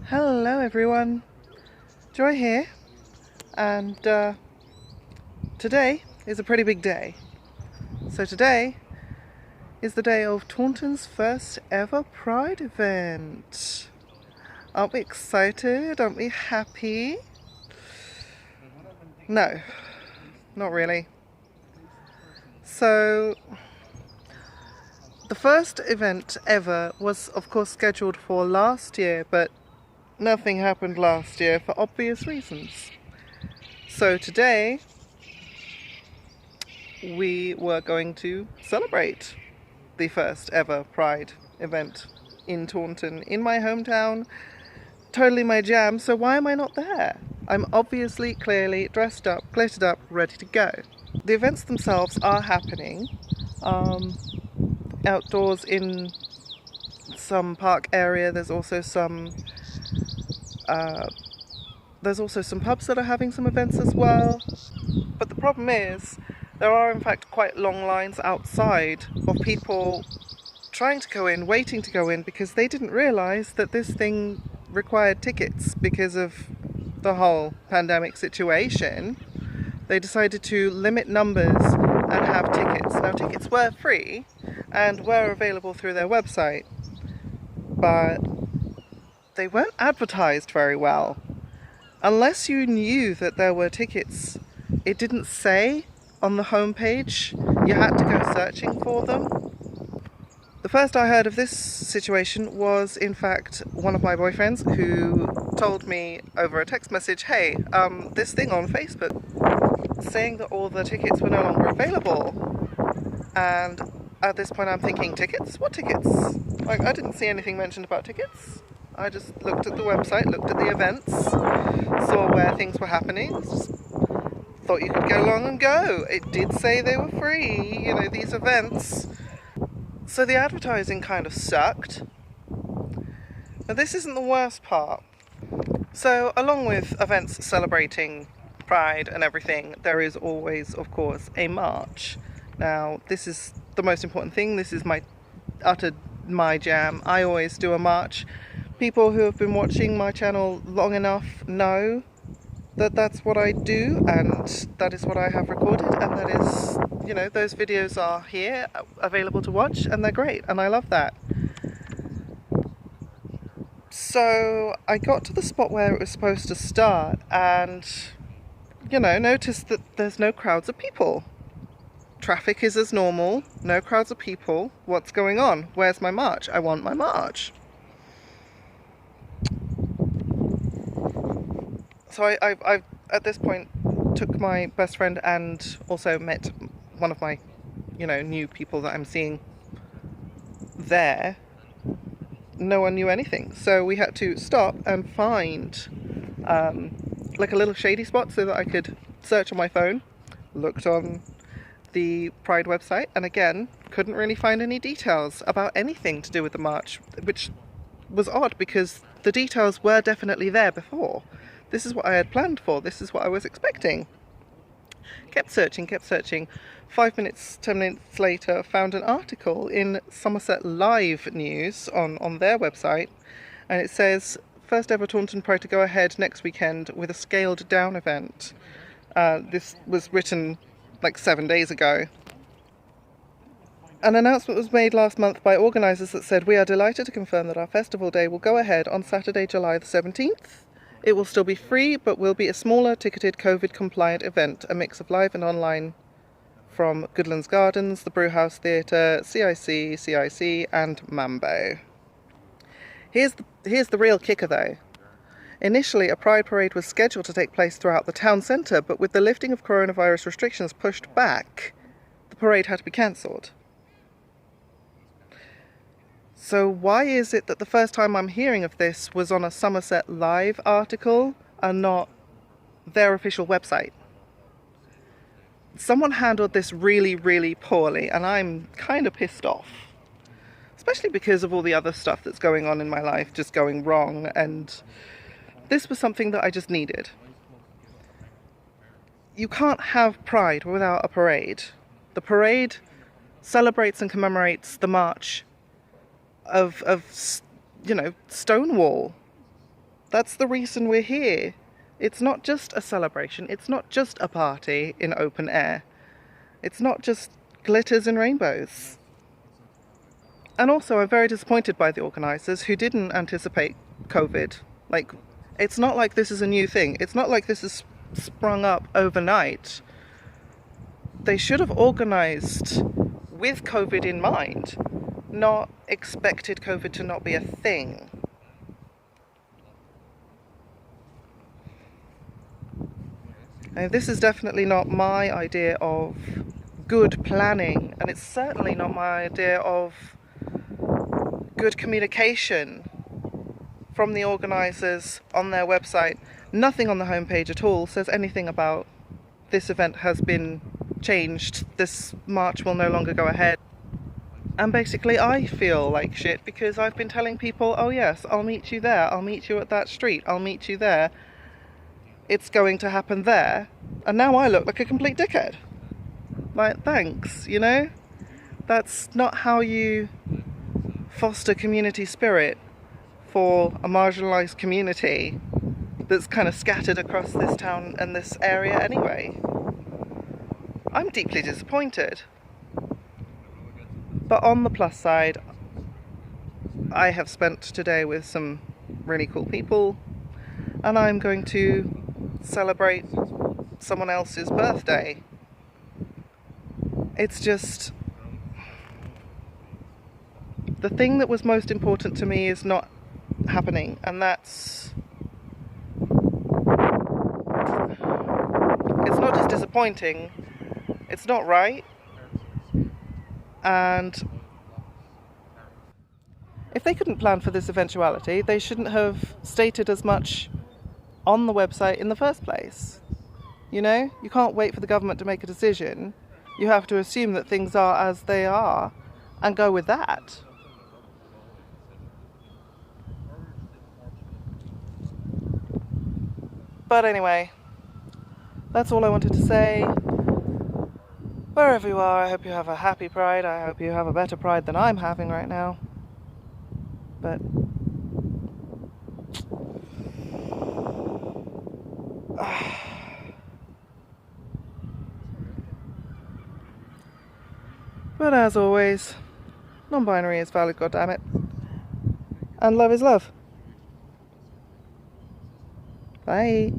Hello everyone, Joy here, and today is a pretty big day. So today is the day of Taunton's first ever Pride event. Aren't we excited? Aren't we happy? No, not really. So the first event ever was of course scheduled for last year, but nothing happened last year for obvious reasons. So today we were going to celebrate the first ever Pride event in Taunton, in my hometown. Totally my jam, so why am I not there? I'm obviously, clearly dressed up, glittered up, ready to go. The events themselves are happening outdoors in some park area. There's also some pubs that are having some events as well. But the problem is, there are in fact quite long lines outside of people trying to go in, waiting to go in, because they didn't realise that this thing required tickets because of the whole pandemic situation. They decided to limit numbers and have tickets. Now, tickets were free and were available through their website, but they weren't advertised very well. Unless you knew that there were tickets, it didn't say on the homepage. You had to go searching for them. The first I heard of this situation was, in fact, one of my boyfriends who told me over a text message, hey, this thing on Facebook saying that all the tickets were no longer available. And at this point I'm thinking, tickets? What tickets? Like, I didn't see anything mentioned about tickets. I just looked at the website, looked at the events, saw where things were happening, just thought you could go along and go. It did say they were free, these events. So the advertising kind of sucked. Now, this isn't the worst part. So along with events celebrating Pride and everything, there is always, of course, a march. Now, this is the most important thing. This is my jam. I always do a march. People who have been watching my channel long enough know that that's what I do, and that is what I have recorded, and that is, those videos are here, available to watch, and they're great, and I love that. So I got to the spot where it was supposed to start, and, noticed that there's no crowds of people. Traffic is as normal, no crowds of people. What's going on? Where's my march? I want my march. So I at this point took my best friend and also met one of my, new people that I'm seeing there. No one knew anything, so we had to stop and find like a little shady spot so that I could search on my phone. Looked on the Pride website, and again couldn't really find any details about anything to do with the march, which was odd because the details were definitely there before. This is what I had planned for. This is what I was expecting. Kept searching. 5 minutes, 10 minutes later, found an article in Somerset Live News on their website, and it says, first ever Taunton Pride to go ahead next weekend with a scaled down event. This was written like 7 days ago. An announcement was made last month by organisers that said, we are delighted to confirm that our festival day will go ahead on Saturday, July the 17th. It will still be free, but will be a smaller, ticketed, COVID-compliant event, a mix of live and online from Goodlands Gardens, the Brewhouse Theatre, CIC, and Mambo. Here's the real kicker, though. Initially, a Pride parade was scheduled to take place throughout the town centre, but with the lifting of coronavirus restrictions pushed back, the parade had to be cancelled. So why is it that the first time I'm hearing of this was on a Somerset Live article and not their official website? Someone handled this really, really poorly, and I'm kind of pissed off. Especially because of all the other stuff that's going on in my life just going wrong, and this was something that I just needed. You can't have Pride without a parade. The parade celebrates and commemorates the march of Stonewall. That's the reason we're here. It's not just a celebration. It's not just a party in open air. It's not just glitters and rainbows. And also, I'm very disappointed by the organisers who didn't anticipate COVID. Like, it's not like this is a new thing. It's not like this has sprung up overnight. They should have organised with COVID in mind, not expected COVID to not be a thing. And this is definitely not my idea of good planning, and it's certainly not my idea of good communication from the organisers on their website. Nothing on the homepage at all says anything about this event has been changed, this march will no longer go ahead. And basically I feel like shit because I've been telling people, oh yes, I'll meet you there, I'll meet you at that street, I'll meet you there, it's going to happen there, and now I look like a complete dickhead. Like, thanks, you know? That's not how you foster community spirit for a marginalised community that's kind of scattered across this town and this area anyway. I'm deeply disappointed. But on the plus side, I have spent today with some really cool people, and I'm going to celebrate someone else's birthday. It's just, the thing that was most important to me is not happening, and that's, it's not just disappointing, it's not right. And if they couldn't plan for this eventuality, they shouldn't have stated as much on the website in the first place. You know, you can't wait for the government to make a decision. You have to assume that things are as they are and go with that. But anyway, that's all I wanted to say. Wherever you are, I hope you have a happy Pride. I hope you have a better Pride than I'm having right now. But but as always, non-binary is valid, goddammit. And love is love. Bye.